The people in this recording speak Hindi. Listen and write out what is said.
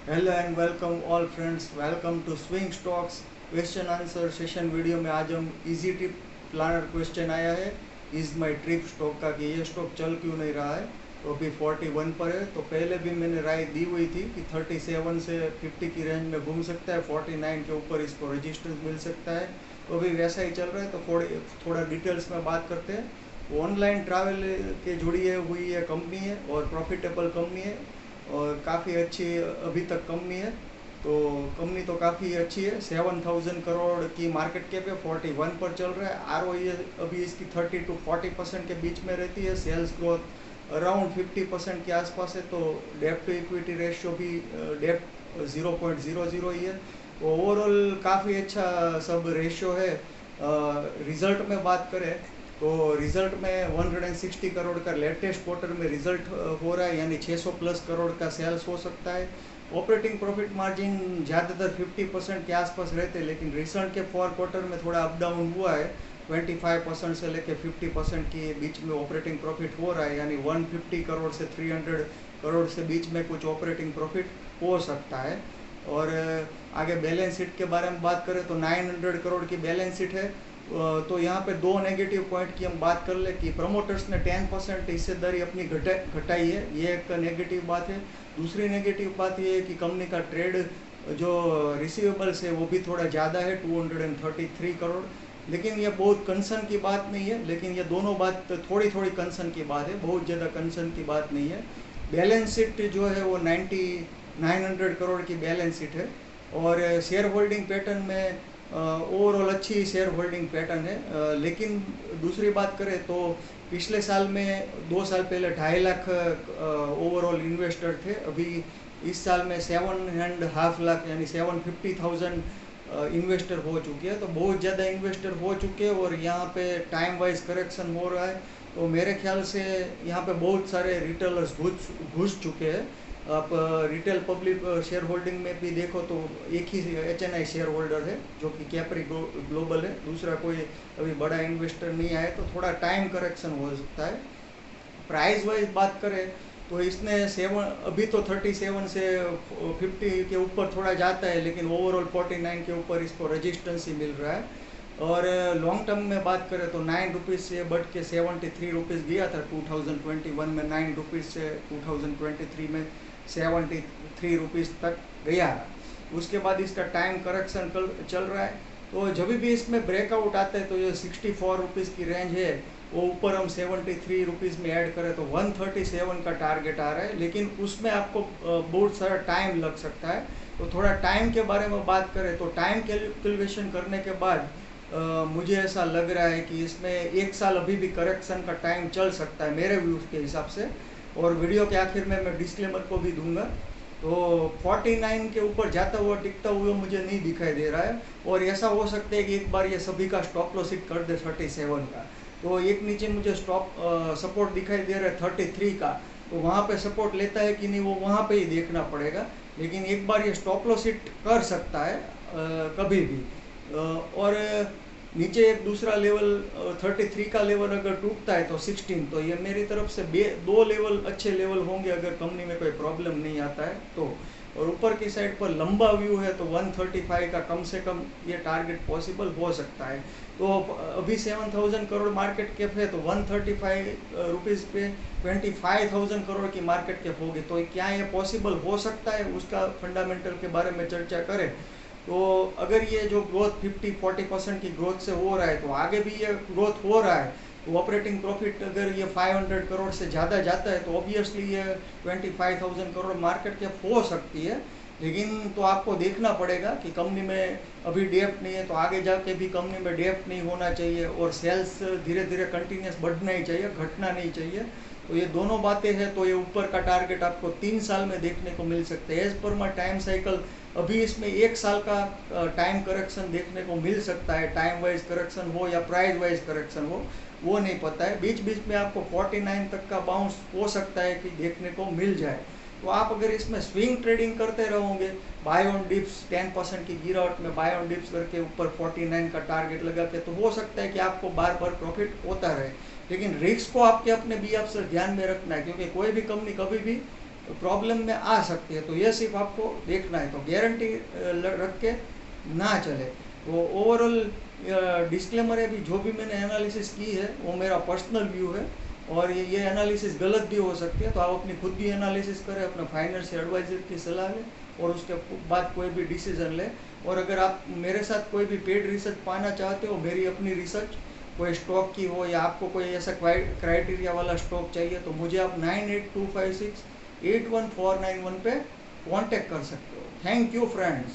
Hello and welcome all friends, welcome to swing stocks question answer session video में। आज हम इजी टिप प्लानर क्वेश्चन आया है इज माय ट्रिप स्टॉक का कि ये स्टॉक चल क्यों नहीं रहा है। तो अभी 41 पर है। तो पहले भी मैंने राय दी हुई थी कि 37 से 50 की रेंज में घूम सकता है, 49 के ऊपर इसको रेजिस्टेंस मिल सकता है। तो अभी वैसा ही चल रहा है। तो थोड़ा डिटेल्स में बात करते हैं। ऑनलाइन ट्रैवल के जुड़ी हुई है कंपनी है और प्रॉफिटेबल कंपनी है और काफ़ी अच्छी अभी तक कंपनी है। तो कंपनी तो काफ़ी अच्छी है। 7000 करोड़ की मार्केट कैप है, 41 पर चल रहा है। अभी इसकी 30 to 40% के बीच में रहती है। सेल्स ग्रोथ अराउंड 50% के आसपास है। तो डेप्ट टू इक्विटी रेशियो भी डेप्ट 0.00 ही है। तो ओवरऑल काफ़ी अच्छा सब रेशियो है। रिजल्ट में बात करें तो रिजल्ट में 160 करोड़ का लेटेस्ट क्वार्टर में रिजल्ट हो रहा है, यानी 600 प्लस करोड़ का सेल्स हो सकता है। ऑपरेटिंग प्रॉफिट मार्जिन ज़्यादातर 50% के आसपास रहते हैं, लेकिन रिसेंट के 4 क्वार्टर में थोड़ा अप डाउन हुआ है। 25% से लेकर 50% के बीच में ऑपरेटिंग प्रॉफिट हो रहा है, यानी 150 करोड़ से 300 करोड़ से बीच में कुछ ऑपरेटिंग प्रॉफिट हो सकता है। और आगे बैलेंस शीट के बारे में बात करें तो 900 करोड़ की बैलेंस शीट है। तो यहाँ पे दो नेगेटिव पॉइंट की हम बात कर ले कि प्रमोटर्स ने 10% हिस्सेदारी अपनी घटाई है, ये एक नेगेटिव बात है। दूसरी नेगेटिव बात ये है कि कंपनी का ट्रेड जो रिसीवेबल्स है वो भी थोड़ा ज़्यादा है, 233 करोड़। लेकिन ये बहुत कंसर्न की बात नहीं है, लेकिन ये दोनों बात थोड़ी थोड़ी कंसर्न की बात है, बहुत ज़्यादा कंसर्न की बात नहीं है। बैलेंस शीट जो है वो 900 करोड़ की बैलेंस शीट है। और शेयर होल्डिंग पैटर्न में ओवरऑल अच्छी शेयर होल्डिंग पैटर्न है। लेकिन दूसरी बात करें तो पिछले साल में 2 साल पहले 2.5 लाख ओवरऑल इन्वेस्टर थे। अभी इस साल में 7.5 लाख यानी 750,000 इन्वेस्टर हो चुके हैं। तो बहुत ज़्यादा इन्वेस्टर हो चुके हैं और यहाँ पे टाइम वाइज करेक्शन हो रहा है। तो मेरे ख्याल से यहाँ पे बहुत सारे रिटेलर्स घुस चुके हैं। आप रिटेल पब्लिक शेयर होल्डिंग में भी देखो तो एक ही HNI शेयर होल्डर है जो कि कैपरी ग्लोबल है, दूसरा कोई अभी बड़ा इन्वेस्टर नहीं आया। तो थोड़ा टाइम करेक्शन हो सकता है। प्राइस वाइज बात करें तो इसने अभी तो 37 से 50 के ऊपर थोड़ा जाता है, लेकिन ओवरऑल 49 के ऊपर इसको रजिस्टेंस ही मिल रहा है। और लॉन्ग टर्म में बात करें तो 9 रुपीज़ से बढ़ के 73 रुपीज़ गया था 2021 में। 9 रुपीज़ से 2023 में 73 रुपीज़ तक गया। उसके बाद इसका टाइम करेक्शन चल रहा है। तो जब भी इसमें ब्रेकआउट आता है तो ये 64 रुपीज़ की रेंज है, वो ऊपर हम 73 रुपीज़ में ऐड करें तो 137 का टारगेट आ रहा है, लेकिन उसमें आपको बहुत सारा टाइम लग सकता है। तो थोड़ा टाइम के बारे में बात करें तो टाइम कैलकुलेशन करने के बाद मुझे ऐसा लग रहा है कि इसमें 1 साल अभी भी करेक्शन का टाइम चल सकता है मेरे व्यूज़ के हिसाब से। और वीडियो के आखिर में मैं डिस्क्लेमर को भी दूंगा। तो 49 के ऊपर जाता हुआ टिकता हुआ मुझे नहीं दिखाई दे रहा है। और ऐसा हो सकता है कि एक बार ये सभी का स्टॉप लॉस हिट कर दे 37 का। तो एक नीचे मुझे सपोर्ट दिखाई दे रहा है 33 का। तो वहाँ पे सपोर्ट लेता है कि नहीं वो वहाँ पे ही देखना पड़ेगा। लेकिन एक बार ये स्टॉप लॉस हिट कर सकता है कभी भी। और नीचे एक दूसरा लेवल 33 का लेवल अगर टूटता है तो 16। तो ये मेरी तरफ से दो लेवल अच्छे लेवल होंगे अगर कंपनी में कोई प्रॉब्लम नहीं आता है तो। और ऊपर की साइड पर लंबा व्यू है तो 135 का कम से कम ये टारगेट पॉसिबल हो सकता है। तो अभी 7000 करोड़ मार्केट कैप है, तो 135 रुपीज़ पे 25,000 करोड़ की मार्केट कैप होगी। तो क्या ये पॉसिबल हो सकता है, उसका फंडामेंटल के बारे में चर्चा करें तो अगर ये जो ग्रोथ 50-40% की ग्रोथ से हो रहा है तो आगे भी ये ग्रोथ हो रहा है। तो ऑपरेटिंग प्रॉफिट अगर ये 500 करोड़ से ज़्यादा जाता है तो ऑब्वियसली ये 25,000 करोड़ मार्केट कैप हो सकती है। लेकिन तो आपको देखना पड़ेगा कि कंपनी में अभी डेप्ट नहीं है, तो आगे जाके भी कंपनी में डेप्ट नहीं होना चाहिए और सेल्स धीरे धीरे कंटिन्यूस बढ़ना ही चाहिए, घटना नहीं चाहिए। तो ये दोनों बातें हैं। तो ये ऊपर का टारगेट आपको 3 साल में देखने को मिल सकता है। As per my time cycle अभी इसमें 1 साल का टाइम करेक्शन देखने को मिल सकता है। टाइम वाइज करेक्शन हो या प्राइस वाइज करेक्शन हो वो नहीं पता है। बीच बीच में आपको 49 तक का बाउंस हो सकता है कि देखने को मिल जाए। तो आप अगर इसमें स्विंग ट्रेडिंग करते रहोगे, बाय ऑन डिप्स 10% की गिरावट में बाय ऑन डिप्स करके ऊपर 49 का टारगेट लगा के, तो हो सकता है कि आपको बार बार प्रॉफिट होता रहे। लेकिन रिस्क को आपके अपने भी आपसे ध्यान में रखना है, क्योंकि कोई भी कंपनी कभी भी प्रॉब्लम में आ सकती है। तो ये सिर्फ आपको देखना है, तो गारंटी रख के ना चले। तो ओवरऑल डिस्क्लेमर है भी, जो भी मैंने एनालिसिस की है वो मेरा पर्सनल व्यू है, और ये एनालिसिस गलत भी हो सकती है। तो आप अपनी खुद की एनालिसिस करें, अपना फाइनेंशियल एडवाइजर की सलाह लें और उसके बाद कोई भी डिसीजन लें। और अगर आप मेरे साथ कोई भी पेड रिसर्च पाना चाहते हो, मेरी अपनी रिसर्च कोई स्टॉक की हो, या आपको कोई ऐसा क्राइटेरिया वाला स्टॉक चाहिए, तो मुझे आप 9825681491 पे कांटेक्ट कर सकते हो। Thank you friends.